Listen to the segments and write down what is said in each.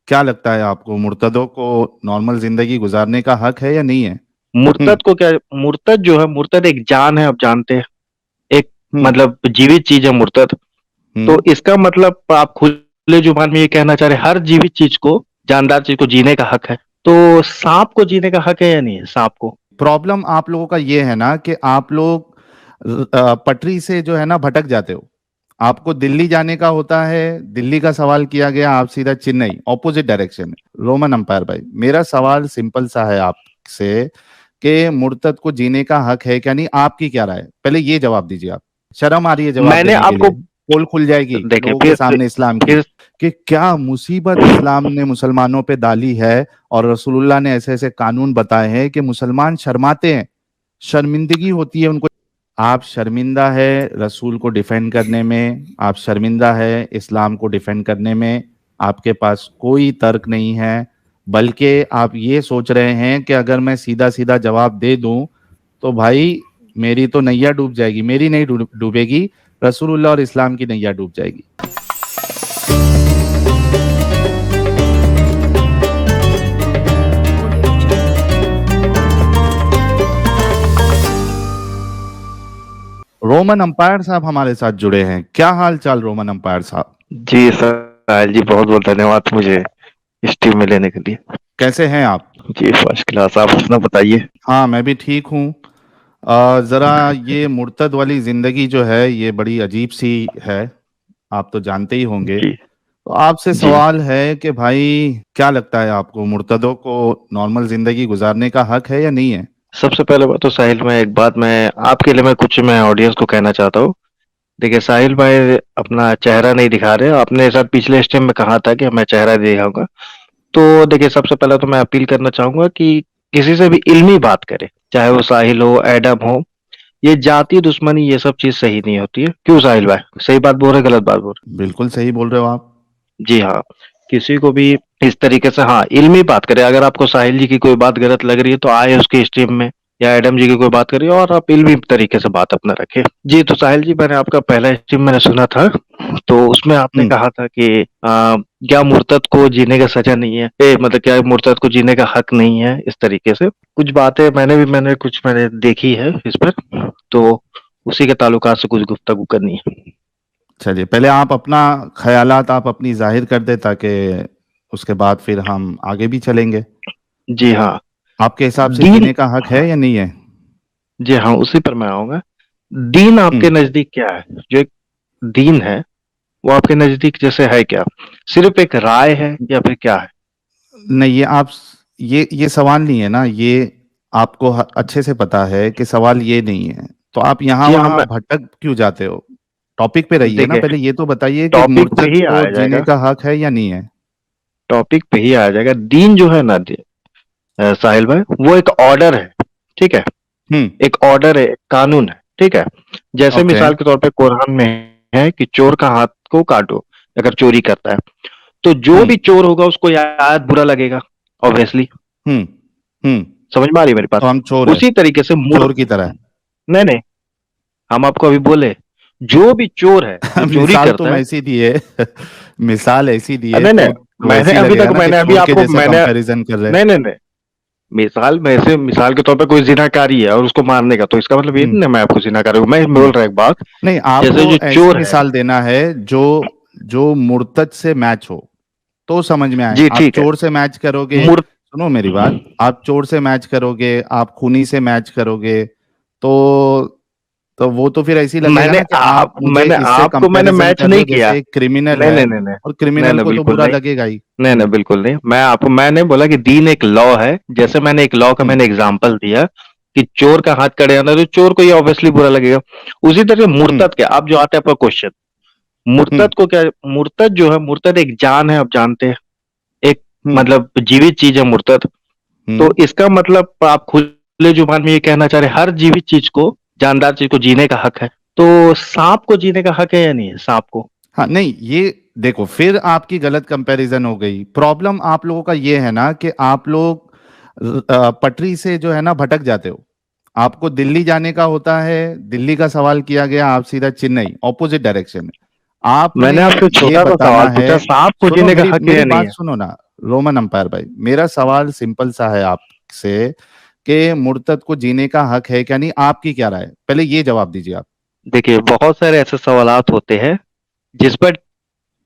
क्या लगता है आपको, मुर्तदों को नॉर्मल जिंदगी गुजारने का हक है या नहीं है? हम्म। मुर्तद को क्या, मुर्तद जो है, मुर्तद एक जान है, आप जानते हैं। एक हम्म। मतलब जीवित चीज है मुर्तद। तो हम्म। इसका मतलब आप खुले जुबान में ये कहना चाह रहे हैं, हर जीवित चीज को, जानदार चीज को जीने का हक है। तो सांप को जीने का हक है या नहीं है सांप को? प्रॉब्लम आप लोगों का ये है ना कि आप लोग पटरी से जो है ना भटक जाते हो। आपको दिल्ली जाने का होता है, दिल्ली का सवाल किया गया, आप सीधा चेन्नई, ऑपोजिट डायरेक्शन में। रोमन अंपायर भाई, मेरा सवाल सिंपल सा है आपसे कि मुर्तद को जीने का हक है क्या नहीं, आपकी क्या राय है? पहले ये जवाब दीजिए आप। शर्म आ रही है जवाब मैंने देने के लिए? आपको पोल खुल जाएगी देखे लोगों के फिर सामने इस्लाम की फिर कि क्या मुसीबत इस्लाम ने मुसलमानों पे डाली है। और रसूलुल्लाह ने ऐसे ऐसे कानून बताए हैं कि मुसलमान शर्माते हैं, शर्मिंदगी होती है उनको। आप शर्मिंदा है रसूल को डिफेंड करने में, आप शर्मिंदा है इस्लाम को डिफेंड करने में। आपके पास कोई तर्क नहीं है, बल्कि आप ये सोच रहे हैं कि अगर मैं सीधा सीधा जवाब दे दूं तो भाई मेरी तो नैया डूब जाएगी। मेरी नहीं डूबेगी, रसूलुल्लाह और इस्लाम की नैया डूब जाएगी। रोमन अंपायर साहब हमारे साथ जुड़े हैं। क्या हाल चाल रोमन अंपायर साहब? जी सर, साहिल जी बहुत बहुत धन्यवाद मुझे इस टीम में लेने के लिए। कैसे हैं आप? जी फर्स्ट क्लास, आप अपना बताइए। हाँ, मैं भी ठीक हूँ। जरा ये मुर्तद वाली जिंदगी जो है ये बड़ी अजीब सी है, आप तो जानते ही होंगे। जी तो आपसे जी सवाल है कि भाई क्या लगता है आपको, मुर्तदों को नॉर्मल जिंदगी गुजारने का हक है या नहीं है? सबसे पहले बात तो साहिल, मैं एक बात मैं आपके लिए, मैं ऑडियंस को कहना चाहता हूँ। देखिए साहिल भाई अपना चेहरा नहीं दिखा रहे, आपने शायद पिछले स्ट्रीम में कहा था कि मैं चेहरा दिखाऊंगा। तो देखिए सबसे पहले तो मैं अपील करना चाहूंगा कि किसी से भी इल्मी बात करे, चाहे वो साहिल हो, एडम हो। ये जाति दुश्मनी ये सब चीज सही नहीं होती है। क्यों साहिल भाई, सही बात बोल रहे गलत बात बोल बिल्कुल सही बोल रहे हो आप। रहे? जी हाँ। किसी को भी इस तरीके से, हाँ, इल्मी बात करे। अगर आपको साहिल जी की कोई बात गलत लग रही है तो आए उसके स्ट्रीम में, या एडम जी की कोई बात करिए और आप इल्मी तरीके से बात अपना रखें। जी तो साहिल जी, मैंने आपका पहला स्ट्रीम मैंने सुना था। तो उसमें आपने हम्म। कहा था कि क्या मुर्तद को जीने का सजा नहीं है, मतलब क्या मुर्तद को जीने का हक नहीं है, इस तरीके से कुछ बातें मैंने देखी है इस पर। तो उसी के ताल्लुकात से कुछ गुफ्तगू करनी है। चलिए, पहले आप अपना ख्यालात आप अपनी जाहिर कर दे, ताकि उसके बाद फिर हम आगे भी चलेंगे। जी हाँ। आपके हिसाब से दीन, जीने का हक है या नहीं है? जी हाँ, उसी पर मैं आऊंगा। दीन आपके हम्म। नजदीक क्या है? जो एक दीन है वो आपके नजदीक जैसे है क्या? सिर्फ एक राय है या फिर क्या है? नहीं, ये आप, ये सवाल नहीं है ना ये। आपको अच्छे से पता है कि सवाल ये नहीं है, तो आप यहाँ जी हाँ। वहाँ मैं भटक क्यों जाते हो? टॉपिक पे रहिए ना। देखिए, पहले ये तो बताइए कि टॉपिक पे मुर्तद ही को आया जीने जाएगा। का हक है या नहीं है? टॉपिक पे ही आया जाएगा। दीन जो है ना साहिल भाई, वो एक ऑर्डर है। ठीक है? हम्म। एक ऑर्डर है, एक कानून है। ठीक है? जैसे ओके। मिसाल के तौर पे कुरान में है कि चोर का हाथ को काटो अगर चोरी करता है। तो जो हम्म। भी चोर होगा उसको ये आयत बुरा लगेगा, ऑब्वियसली। हम्म। हम्म। समझ में आ रही है मेरी बात? तो हम चोर है, उसी तरीके से चोर की तरह नहीं नहीं, हम आपको अभी बोले, जो भी चोर है जो है। चोरी मिसाल तो करता है। ऐसी दी है मिसाल ऐसी दी है नहीं नहीं, तो वैसे ही लगेगा ना कि मैंने अभी चोर के आपको जैसा मैंने कंपैरिजन कर रहे हैं। नहीं नहीं नहीं, मिसाल में से, मिसाल के तौर पे कोई जिनाकारी है और उसको मारने का, तो इसका मतलब ये हम्म। नहीं ना मैं आपको जिनाकारी हूं। मैं बोल हम्म। रहा एक बात। नहीं, जैसे आपको जो ऐसी चोर है, मिसाल देना है जो जो मुर्तद से मैच हो, तो समझ में आए। जी आप ठीक है। चोर से मैच करोगे, मूर्ख। सुनो मेरी बात, आप चोर से मैच करोगे, आप खूनी से मैच करोगे, तो वो तो फिर ऐसी लगेगा ना कि आप मुझे मैंने इससे आपको मैंने कंपैरिजन मैच कर रहे नहीं हो किया। जैसे एक क्रिमिनल नहीं है। नहीं नहीं नहीं, और नहीं क्रिमिनल नहीं को तो बिल्कुल बुरा नहीं। लगेगा ही। नहीं नहीं बिल्कुल नहीं, मैंने बोला कि दीन एक लॉ है। जैसे मैंने एक लॉ का हम्म। मैंने एग्जांपल दिया कि चोर का हाथ कट जाना, तो चोर को ये ऑब्वियसली बुरा लगेगा। उसी तरह हम्म। मुर्तद के, आप जो आते हैं आपका क्वेश्चन, हम्म। मुर्तद को क्या, मुर्तद जो है, मुर्तद एक जान है, आप जानते हैं। एक हम्म। मतलब जीवित चीज है मुर्तद। तो हम्म। इसका मतलब आप खुले जुबान में ये कहना चाह रहे हैं, हर जीवित चीज को, जानदार चीज को जीने का हक है। तो सांप को जीने का हक है या नहीं है सांप को? हाँ, नहीं, ये देखो फिर आपकी गलत कंपैरिजन हो गई। प्रॉब्लम आप लोगों का ये है ना कि आप लोग पटरी से जो है ना भटक जाते हो। आपको दिल्ली जाने का होता है, दिल्ली का सवाल किया गया, आप सीधा चेन्नई, ऑपोजिट डायरेक्शन में। आपने मैंने आपसे ये छोटा सा बताना सवाल है। पूछा, सांप को सुनो, जीने का मेरी हक है मेरी या नहीं बात है? सुनो ना। रोमन अंपायर भाई, मेरा सवाल सिंपल सा है आपसे कि मुर्तद को जीने का हक है क्या नहीं, आपकी क्या राय है? पहले ये जवाब दीजिए आप। देखिए, बहुत सारे ऐसे सवालात होते हैं जिस पर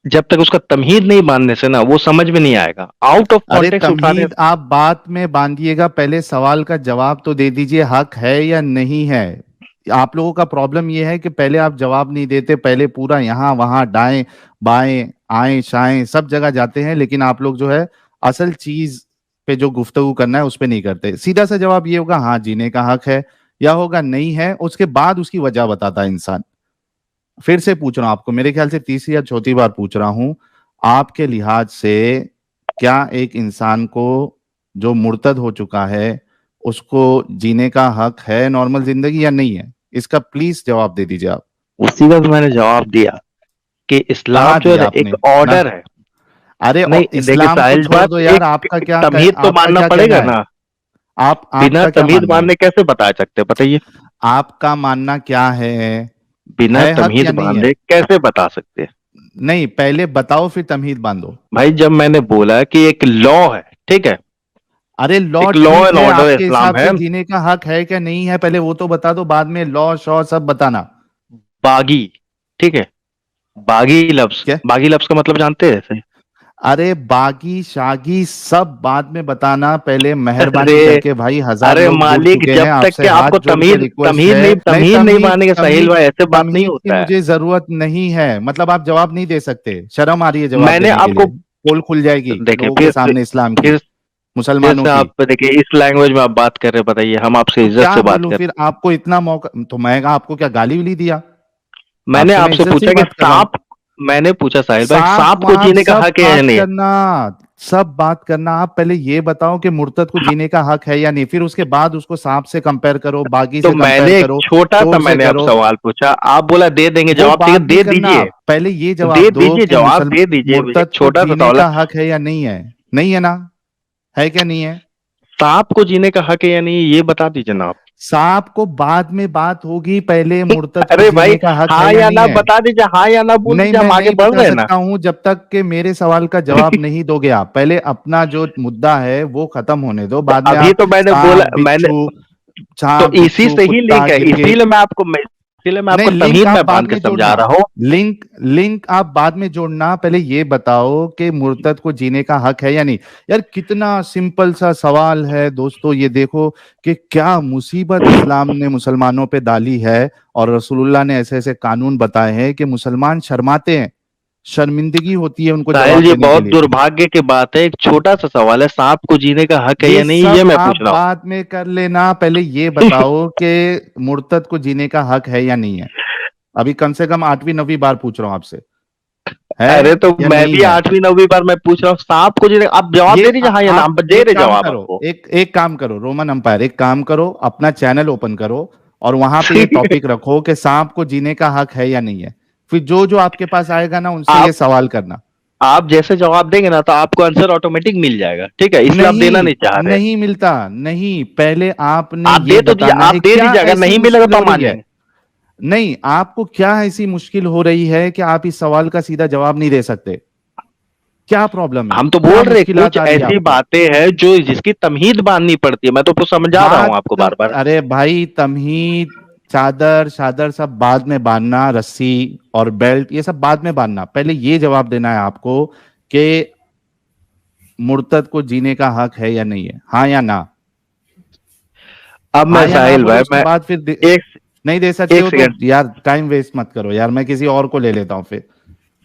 जब तक उसका तमहीद नहीं बांधने से ना वो समझ में नहीं आएगा, आउट ऑफ अरे कॉन्टेक्स्ट उठाने। तमहीद आप बात में बांधिएगा, पहले सवाल का जवाब तो दे दीजिए, हक है या नहीं है। आप लोगों का प्रॉब्लम ये है कि पहले आप जवाब नहीं देते, पहले पूरा यहाँ वहां दाएं बाएं आए शाएं सब जगह जाते हैं, लेकिन आप लोग जो है असल चीज पे जो गुफ्तगू करना है उस पे नहीं करते। सीधा सा जवाब ये होगा हाँ जीने का हक है, या होगा नहीं है, उसके बाद उसकी वजह बताता है इंसान। फिर से पूछ रहा हूं आपको, मेरे ख्याल से तीसरी या चौथी बार पूछ रहा हूं, आपके लिहाज से क्या एक इंसान को जो मुर्तद हो चुका है उसको जीने का हक है नॉर्मल जिंदगी या नहीं है? इसका प्लीज जवाब दे दीजिए आप। उसी का तो मैंने जवाब दिया कि इस्लाम कहाँ जो है दिया ना एक आपने ना? ऑर्डर है। अरे नहीं देखिए इस्लाम को साहिल छोड़ बात, दो यार, एक तमीज तो आपका मानना क्या कहना पड़ेगा है? ना। आप बिना आपका क्या तमीज मानना है? मानने कैसे बता सकते हैं, बताइए। आपका मानना क्या बिना है हक तमीज या नहीं है? बांधे कैसे बता सकते हैं? नहीं पहले बताओ फिर तमहीद बांधो। भाई जब मैंने बोला कि एक लॉ है, ठीक है, अरे लॉ एक लॉ ठीक एंड है, ऑर्डर आपके इस्लाम हिसाब है। से जीने का हक है क्या नहीं है पहले वो तो बता दो, बाद में लॉ शॉ सब बताना। बागी, ठीक है, क्या? बागी लफ्ज का मतलब जानते हैं? अरे बागी शागी सब बाद में बताना, पहले मेहरबानी अरे, करके भाई, हजार अरे लोग जुड़ मालिक, चुके हैं, जब तक आपसे कि हाथ आपको जोड़ के रिक्वेस्ट है। नहीं तमीज नहीं तमीज मानेंगे साहिल तमीज भाई, ऐसे बात नहीं तमीज की होता है। मुझे जरूरत नहीं है, मतलब आप जवाब नहीं दे सकते, शर्म आ रही है जवाब मैंने देने के आपको लिए, पोल खुल जाएगी देखिए लोगों के सामने इस्लाम की, फिर फिर मुसलमानों से की। आप देखिए इस लैंग्वेज में आप बात कर रहे हैं, बताइए, हम आपसे तो इज्जत क्या से बात बोलूं कर फिर, रहे आपको इतना मौका तो मैं आपको क्या गाली उली दिया? हैं। मैंने आपसे मैं आपसे इज्जत से ही पूछा कि बात कर रहा हूँ। सांप, मैंने पूछा साहिल भाई, सांप सांप को वाप जीने का सब हक है या बात नहीं है? करना, सब बात करना, आप पहले ये बताओ कि मुर्तद को जीने का हक है या नहीं, फिर उसके बाद उसको सांप से कंपेयर करो, बागी तो से कंपेयर मैंने एक करो, छोटा सा चोर से मैंने अब करो। सवाल पूछा, आप बोला दे देंगे वो जवाब, ठीक है बाद में दे करना, दीजिए। आप पहले ये तो दे जवाब दो दीजिए कि जवाब, दे दीजिए, एक मुर्तद को छोटा सा जीने सवाल है। का हक है या नहीं है? नहीं है ना? है क्या नहीं है? सांप को जीने का हक है या नहीं है, ये बता दीजिए ना आप। सांप को बाद में बात होगी, पहले मुर्तद को अरे भाई, जीने का हक है हाँ या या नहीं ना है? बता दीजिए, हाँ या ना बोल नहीं दीजिए, मैं हम आगे नहीं बढ़ बता रहे हैं ना। सकता हूं जब तक कि मेरे सवाल का जवाब नहीं दोगे आप, पहले अपना जो मुद्दा है वो खत्म होने दो, तो बाद में अभी आप तो मैंने बोला, मैंने तो सांप इसी बिच्छू से ही कुत्ता लिंक है, गिरगिट। इसीलिए मैं नहीं आपको लिंक तमहीद आप में बाद बांध के में समझा जोड़ना, रहा हूँ। लिंक आप बाद में जोड़ना, पहले ये बताओ कि मुर्तद को जीने का हक है या नहीं। यार कितना सिंपल सा सवाल है दोस्तों, ये देखो कि क्या मुसीबत इस्लाम ने मुसलमानों पे डाली है, और रसूलुल्लाह ने ऐसे ऐसे कानून बताए हैं कि मुसलमान शर्माते हैं, शर्मिंदगी होती है उनको साहिल जवाब जी, देने के बहुत लिए। दुर्भाग्य की बात है, एक छोटा सा सवाल है, सांप को जीने का हक है ये या नहीं, ये सब मैं आप पूछ रहा हूँ। बाद में कर लेना, पहले ये बताओ कि मुर्तद को जीने का हक है या नहीं है। अभी कम से कम 8वीं 9वीं बार पूछ रहा हूं आपसे, है अरे तो या मैं नहीं भी है? 8वीं 9वीं बार मैं पूछ रहा हूँ, सांप को जीने, आप जवाब ये दे दीजिए हाँ या ना, हम आप दे एक रहे काम जवाब करो, आपको। एक काम करो रोमन अंपायर, एक काम करो, अपना चैनल ओपन करो और वहां पे ये टॉपिक रखो कि सांप को जीने का हक है या नहीं है, फिर जो जो आपके पास आएगा ना उनसे ये आप सवाल करना। आप जैसे जवाब देंगे ना तो आपको आंसर ऑटोमेटिक मिल जाएगा, ठीक है, इसलिए आप देना नहीं, नहीं चाह रहे। नहीं मिलता, नहीं पहले आपने ये बताना आप है दे क्या दीजिए, अगर ऐसी नहीं मिलेगा मुश्किल तो हो हम रही मान है। लेंगे। नहीं आपको क्या ऐसी मुश्किल हो रही है कि आप इस सवाल का सीधा जवाब नहीं दे सकते? क्या प्रॉब्लम है, हम तो क्या बोल रहे मुश्किलात कुछ आ रही है ऐसी आपको? बातें हैं जो जिसकी तमहीद बांधनी पड़ती है, मैं तो समझा रहा हूँ आपको बार बार। अरे भाई तमहीद, चादर चादर सब बाद में बांधना, रस्सी और बेल्ट ये सब बाद में बांधना, पहले ये जवाब देना है आपको कि मुर्तद को जीने का हक है या नहीं है, हाँ या ना। अब मैं हाँ या ना साहिल बोलो, भाई, उसके मैं बाद फिर एक नहीं दे सकते एक हो तो सेकंड, यार टाइम वेस्ट मत करो यार, मैं किसी और को ले लेता हूँ फिर।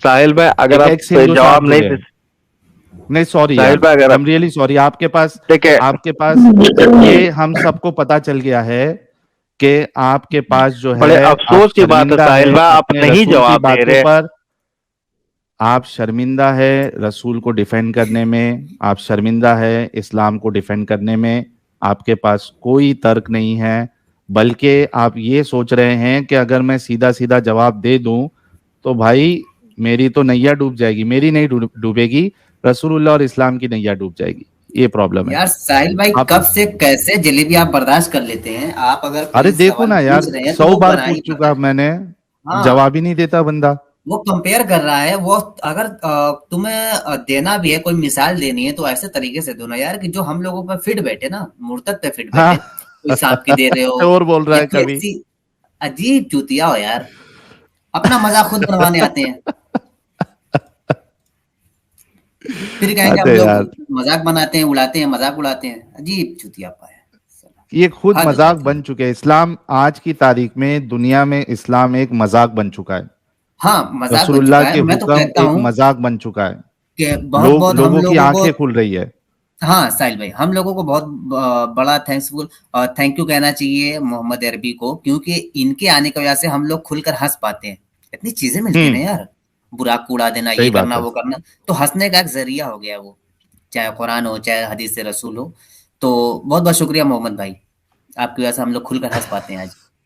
साहिल भाई अगर एक आप एक्स हिंदू साहब जवाब नहीं जुड़े दे, हैं। नहीं सॉरी साहिल यार, भाई अगर आई आप एम रियली सॉरी, देखिए, आपके पास ये हम सबको पता चल गया है कि आपके पास जो बड़े है, आप अफसोस की बात है शर्मिंदा साहिल है भाई, आप अपने नहीं रसूल की जवाब दे बातों रहे। पर, आप शर्मिंदा है रसूल को डिफेंड करने में, आप शर्मिंदा है इस्लाम को डिफेंड करने में, आपके पास कोई तर्क नहीं है, बल्कि आप ये सोच रहे हैं कि अगर मैं सीधा सीधा जवाब दे दूं तो भाई मेरी तो नैया डूब जाएगी, मेरी नहीं डूबेगी, रसूलुल्लाह और इस्लाम की नैया डूब जाएगी, ये प्रॉब्लम है। यार साहिल भाई, आप कब से कैसे जलेबी आप बर्दाश्त कर लेते हैं? आप अगर अरे प्लीज देखो सवाल ना यार, पूछ रहे हैं तो 100 वो बार बना पूछ ही चुका पाए। मैंने, हाँ, जवाब ही नहीं देता बंदा। वो कंपेयर कर रहा है। वो अगर तुम्हें देना भी है, कोई मिसाल देनी है, तो ऐसे तरीके से दो ना यार, कि जो हम लोगों पर फिट बैठे ना, मुर्तद पे फिट हाँ। बैठे। कोई सांप की दे रहे हो, चोर बोल रहा या है कोई कभी। ऐसी अजीब चूतिया हो यार, अपना मजाक खुद बनवाने आते हैं, फिर कहेंगे हम अरे लोग यार, मजाक बनाते हैं, उड़ाते हैं, मजाक उड़ाते हैं। अजीब चूतिया पाया। ये खुद हद मजाक करते बन हैं। चुके हैं। इस्लाम आज की तारीख में दुनिया में इस्लाम एक मजाक बन चुका है। हाँ, मजाक बन रसूलुल्लाह चुका है। के मैं तो हुक्म कहता एक हूँ मजाक बन चुका है। कि बहुत बहुत हम लोगों की लोगों को, आंखें खुल रही है। हाँ साहिल भाई, हम लोगों को बहुत बड़ा थैंक यू कहना चाहिए मोहम्मद अरबी को, क्योंकि इनके आने की वजह से हम लोग खुलकर हंस पाते हैं। इतनी चीजें मिलती है ना हम्म। यार, बुराक को उड़ा देना, सही ये बात करना, है। वो करना, तो हंसने का एक जरिया हो गया वो, चाहे कुरान हो, चाहे हदीस से रसूल हो। तो बहुत बहुत शुक्रिया मोहम्मद भाई, आपकी वजह से हम लोग खुलकर हंस पाते हैं आज।